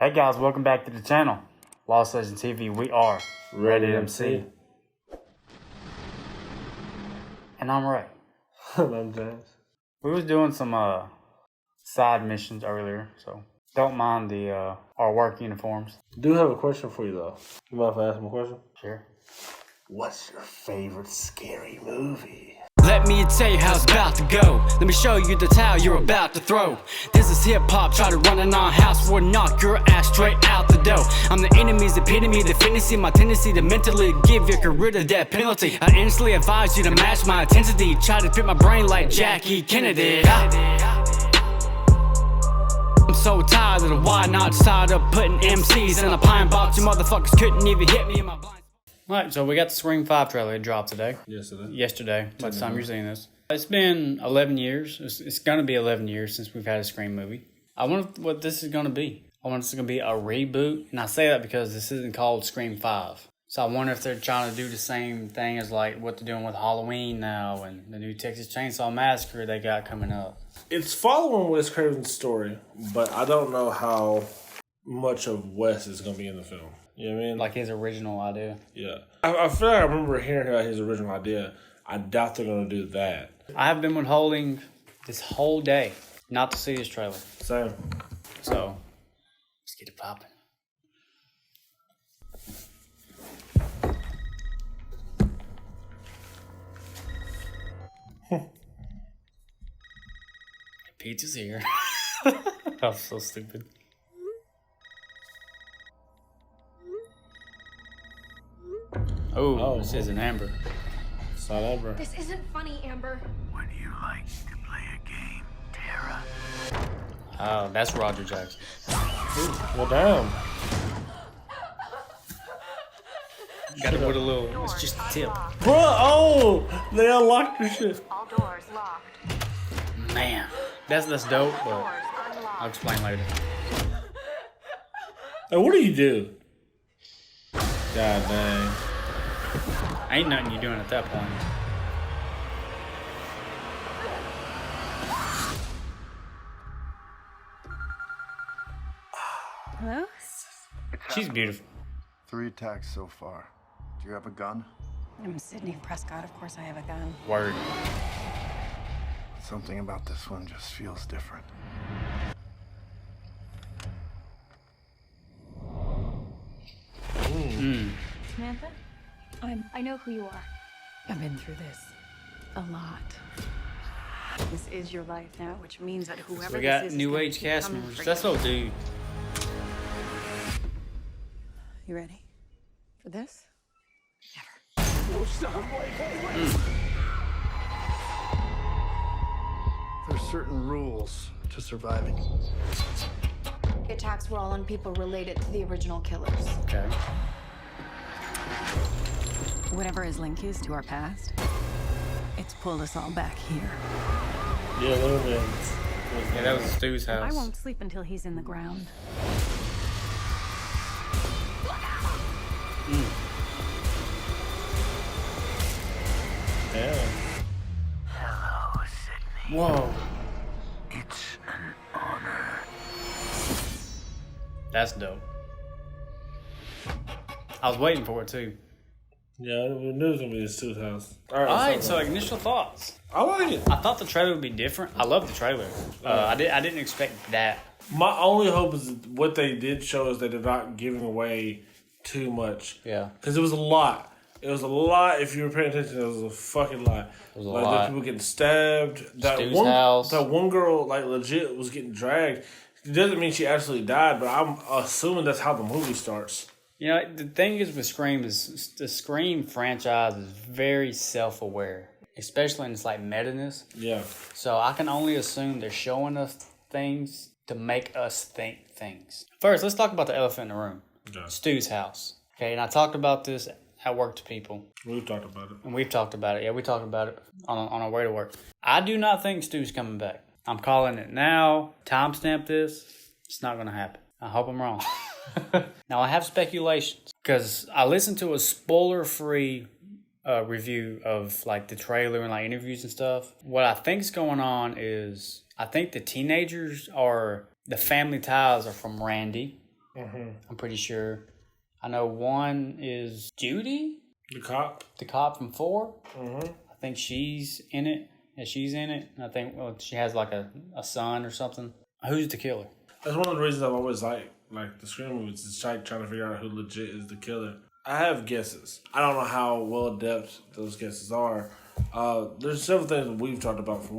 Hey guys, welcome back to the channel. Lostlegendstv, we are Ready MC. And I'm Ray. I'm James. We was doing some side missions earlier, so don't mind the our work uniforms. I do have a question for you though. You mind if I ask him a question? Sure. What's your favorite scary movie? Let me tell you how it's about to go. Let me show you the towel you're about to throw. This is hip-hop, try to run in our house, we'll knock your ass straight out the door. I'm the enemy's epitome, the fantasy, my tendency to mentally give your career the death penalty. I instantly advise you to match my intensity, try to fit my brain like Jackie Kennedy. I'm so tired of the why not side of putting MCs in a pine box. You motherfuckers couldn't even hit me in my blind. Alright, so we got the Scream 5 trailer. It dropped today. Yesterday, by the time you're seeing this. It's been 11 years. It's going to be 11 years since we've had a Scream movie. I wonder what this is going to be. I wonder if it's going to be a reboot. And I say that because this isn't called Scream 5. So I wonder if they're trying to do the same thing as like what they're doing with Halloween now and the new Texas Chainsaw Massacre they got coming up. It's following Wes Craven's story, but I don't know how much of Wes is going to be in the film. You know what I mean? Like his original idea. Yeah. I feel like I remember hearing about his original idea. I doubt they're going to do that. I have been withholding this whole day not to see this trailer. Same. So, let's get it popping. Pizza's here. That was so stupid. Oh, this is an Amber. It's not Amber. This isn't funny, Amber. Would you like to play a game, Tara? Oh, that's Roger Jackson. Well, damn. Got it with a little, it's just a tip. Bro, oh! They unlocked your shit. All doors locked. Man, that's dope, but Doors unlocked. I'll explain later. Hey, what do you do? God dang. Ain't nothing you're doing at that point. Hello? She's beautiful. 3 attacks so far. Do you have a gun? I'm Sydney Prescott. Of course I have a gun. Word. Something about this one just feels different. Samantha? I know who you are. I've been through this a lot. This is your life now, which means that whoever We this got is new gonna age keep cast coming members. for That's you. what dude. You ready for this? There's certain rules to surviving. The attacks were all on people related to the original killers. Okay. Whatever his link is to our past, it's pulled us all back here. Yeah, that would be. Yeah, that was Stu's I house. won't sleep until he's in the ground. Damn. Hello, Sydney. Whoa. It's an honor. That's dope. I was waiting for it too. Yeah, we knew it was going to be his Stu's house. Alright, so initial thoughts. I like it. I thought the trailer would be different. I love the trailer. I didn't expect that. My only hope is that what they did show is that they're not giving away too much. Yeah. Because it was a lot. It was a lot. If you were paying attention, it was a fucking lot. It was a like, lot. The people getting stabbed. Stu's house. That one girl, like, legit was getting dragged. It doesn't mean she actually died, but I'm assuming that's how the movie starts. You know, the thing is with Scream is the Scream franchise is very self-aware, especially in its like meta-ness. Yeah. So I can only assume they're showing us things to make us think things. First, let's talk about the elephant in the room. Okay. Stu's house. Okay, and I talked about this at work to people. We've talked about it. And we've talked about it. Yeah, we talked about it on our way to work. I do not think Stu's coming back. I'm calling it now. Timestamp this. It's not going to happen. I hope I'm wrong. Now, I have speculations because I listened to a spoiler-free review of like the trailer and like interviews and stuff. What I think is going on is I think the teenagers are the family ties are from Randy. I'm pretty sure. I know one is Judy, the cop from 4. I think she's in it. Yeah, she's in it. I think she has like a son or something. Who's the killer? That's one of the reasons I've always liked the Scream movies. Is trying to figure out who legit is the killer. I have guesses. I don't know how well adept those guesses are. There's several things that we've talked about. For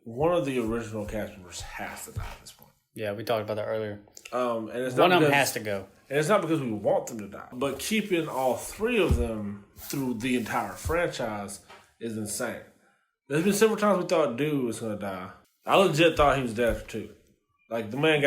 one of the original cast members has to die at this point. Yeah, we talked about that earlier. And it's one of them has to go. And it's not because we want them to die. But keeping all 3 of them through the entire franchise is insane. There's been several times we thought Dewey was going to die. I legit thought he was dead after 2. Like, the man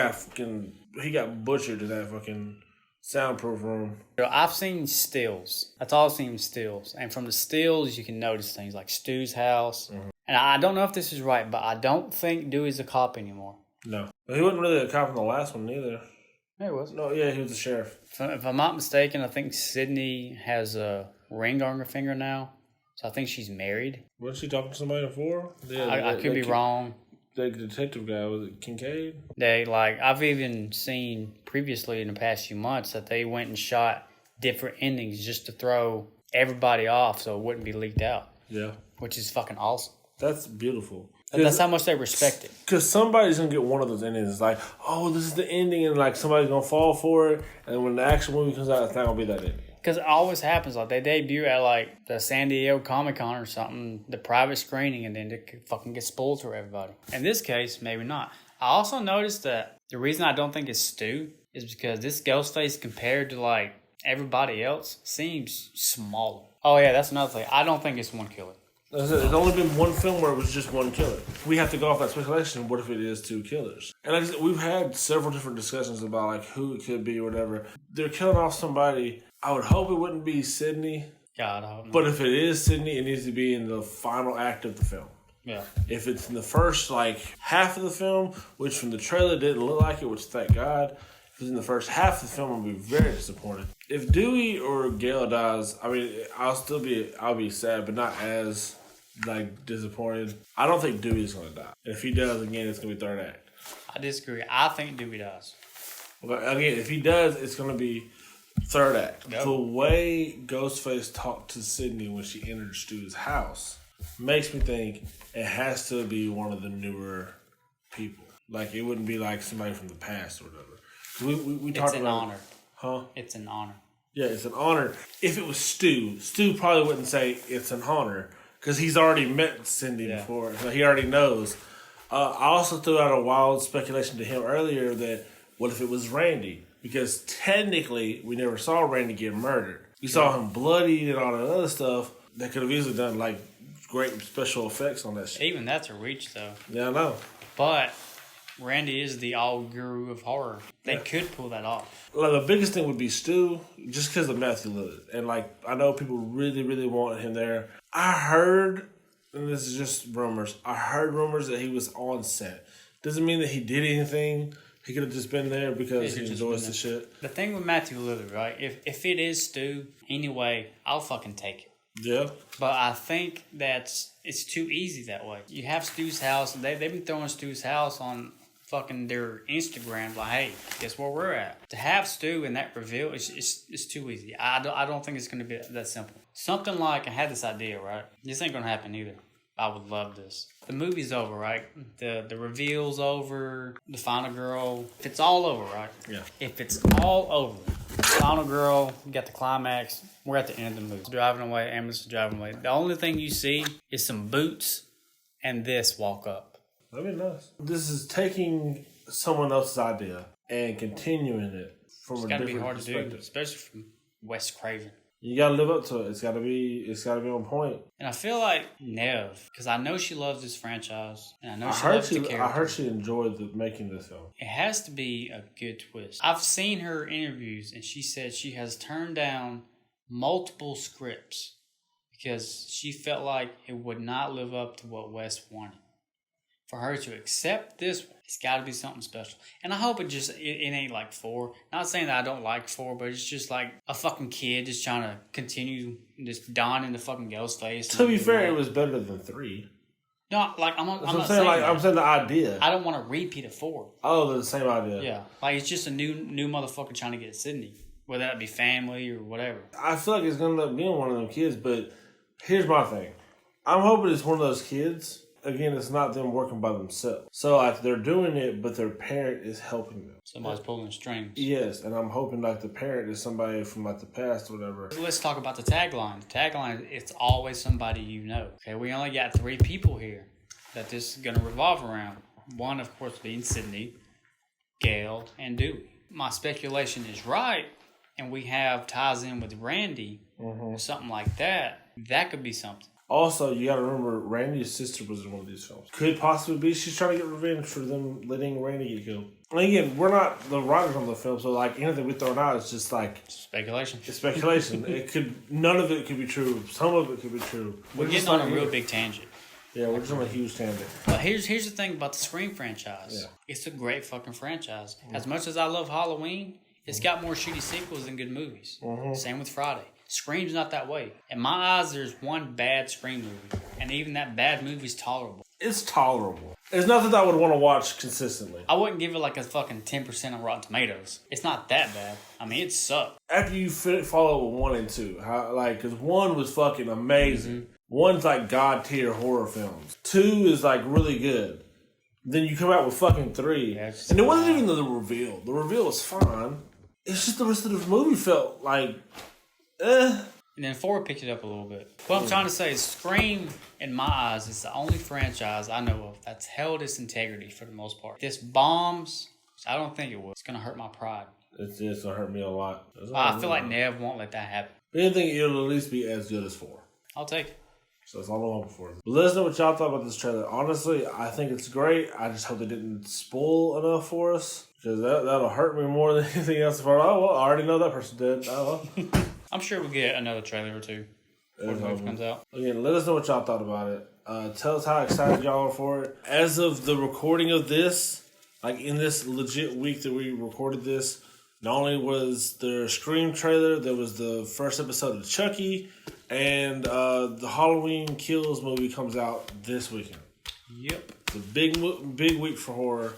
he got butchered in that fucking soundproof room. I've seen stills. That's all I've seen, stills. And from the stills, you can notice things like Stu's house. And I don't know if this is right, but I don't think Dewey's a cop anymore. No. He wasn't really a cop in the last one either. Yeah, he was. No, yeah, he was the sheriff. If I'm not mistaken, I think Sydney has a ring on her finger now. So I think she's married. Wasn't she talking to somebody before? Yeah, I could be wrong. The detective guy, was it Kincaid? I've even seen previously in the past few months that they went and shot different endings just to throw everybody off so it wouldn't be leaked out. Yeah. Which is fucking awesome. That's beautiful. That's how much they respect it. Because somebody's going to get one of those endings. It's like, oh, this is the ending, and like somebody's going to fall for it. And when the actual movie comes out, it's not going to be that ending. Because it always happens. Like, they debut at like the San Diego Comic-Con or something, the private screening, and then it fucking gets spoiled for everybody. In this case, maybe not. I also noticed that the reason I don't think it's Stu is because this Ghostface compared to like everybody else seems smaller. Oh yeah, that's another thing. I don't think it's one killer. There's only been one film where it was just one killer. We have to go off that speculation. What if it is 2 killers? And like I said, we've had several different discussions about like who it could be or whatever. They're killing off somebody. I would hope it wouldn't be Sydney. God, I hope not. But if it is Sydney, it needs to be in the final act of the film. Yeah. If it's in the first like half of the film, which from the trailer didn't look like it, which thank God. If it's in the first half of the film, I'll be very disappointed. If Dewey or Gale dies, I mean, I'll be sad, but not as like disappointed. I don't think Dewey's going to die. And if he does, again, it's going to be third act. I disagree. I think Dewey dies. Okay, again, if he does, it's going to be third act. Yep. The way Ghostface talked to Sydney when she entered Stu's house makes me think it has to be one of the newer people. Like, it wouldn't be like somebody from the past or whatever. We talked about... It's an honor. Huh? It's an honor. Yeah, it's an honor. If it was Stu probably wouldn't say it's an honor because he's already met Cindy before, so he already knows. I also threw out a wild speculation to him earlier that what if it was Randy? Because technically, we never saw Randy get murdered. We saw him bloodied and all that other stuff. That could have easily done like great special effects on that shit. Even that's a reach, though. Yeah, I know. But Randy is the all guru of horror. They could pull that off. Like, the biggest thing would be Stu, just because of Matthew Lillard. And like, I know people really, really want him there. I heard, and this is just rumors, I heard rumors that he was on set. Doesn't mean that he did anything. He could have just been there because he enjoys the shit. The thing with Matthew Lillard, right? If it is Stu, anyway, I'll fucking take it. Yeah. But I think it's too easy that way. You have Stu's house. They've been throwing Stu's house on fucking their Instagram. Like, hey, guess where we're at? To have Stu in that reveal, it's too easy. I don't think it's going to be that simple. Something like, I had this idea, right? This ain't going to happen either. I would love this. The movie's over, right? The reveal's over. The final girl. If it's all over, right? Yeah. If it's all over, final girl, you got the climax. We're at the end of the movie. Driving away, ambulance driving away. The only thing you see is some boots and this walk up. That'd be nice. This is taking someone else's idea and continuing it from a different perspective. It's got to be hard to do, especially from Wes Craven. You gotta live up to it. It's gotta be on point. And I feel like Nev, because I know she loves this franchise, and I know she loves the character. I heard she enjoyed making this film. It has to be a good twist. I've seen her interviews, and she said she has turned down multiple scripts because she felt like it would not live up to what Wes wanted. For her to accept this one, it's got to be something special. And I hope it ain't like 4. Not saying that I don't like 4, but it's just like a fucking kid just trying to continue just donning the fucking Ghostface. To be fair, it was better than 3. No, like I'm not saying saying like that. I'm saying the idea. I don't want to repeat a 4. Oh, they're the same idea. Yeah, like it's just a new motherfucker trying to get Sydney, whether that be family or whatever. I feel like it's gonna end up being one of them kids, but here's my thing. I'm hoping it's one of those kids. Again, it's not them working by themselves. So like they're doing it, but their parent is helping them. Somebody's pulling the strings. Yes, and I'm hoping like the parent is somebody from like the past or whatever. Let's talk about the tagline. The tagline, it's always somebody you know. Okay, we only got 3 people here that this is going to revolve around. One, of course, being Sydney, Gail, and Dewey. My speculation is right, and we have ties in with Randy or something like that. That could be something. Also, you gotta remember, Randy's sister was in one of these films. Could possibly be she's trying to get revenge for them letting Randy get killed. And again, we're not the writers on the film, so like anything we throw out is just like Speculation. It's speculation. None of it could be true. Some of it could be true. We're getting on a real big tangent. Yeah, we're just on a huge tangent. But here's the thing about the Scream franchise. Yeah. It's a great fucking franchise. As much as I love Halloween, it's got more shitty sequels than good movies. Same with Friday. Scream's not that way. In my eyes, there's one bad Scream movie, and even that bad movie's tolerable. It's tolerable. It's nothing that I would want to watch consistently. I wouldn't give it like a fucking 10% on Rotten Tomatoes. It's not that bad. I mean, it sucked. After you follow with 1 and 2, because 1 was fucking amazing. 1's like god tier horror films. 2 is like really good. Then you come out with fucking 3, and it wasn't even the reveal. The reveal was fine. It's just the rest of the movie felt like. And then 4 picked it up a little bit. What I'm trying to say is Scream, in my eyes, is the only franchise I know of that's held its integrity for the most part. If this bombs, which I don't think it will, it's going to hurt my pride. It's going to hurt me a lot. I feel like Nev won't let that happen. I didn't think it'll at least be as good as 4. I'll take it. So that's all I'm hoping for. But let us know what y'all thought about this trailer. Honestly, I think it's great. I just hope they didn't spoil enough for us. Because that'll hurt me more than anything else. If I already know that person did. Oh, well. I'm sure we'll get another trailer or 2 before the movie comes out. Again, let us know what y'all thought about it. Tell us how excited y'all are for it. As of the recording of this, like in this legit week that we recorded this, not only was there a Scream trailer, there was the first episode of Chucky, and the Halloween Kills movie comes out this weekend. Yep. It's a big week for horror.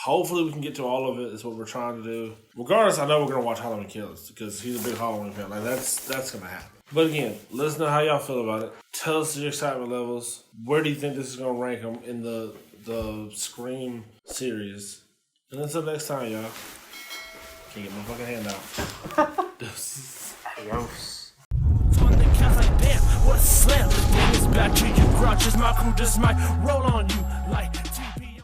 Hopefully we can get to all of it. That's what we're trying to do. Regardless, I know we're going to watch Halloween Kills because he's a big Halloween fan. Like that's going to happen. But again, let us know how y'all feel about it. Tell us your excitement levels. Where do you think this is going to rank them in the Scream series? And until next time, y'all. Can't get my fucking hand out. Adios. What a slam. The thing is back to you. Grouches, my crew just might roll on you like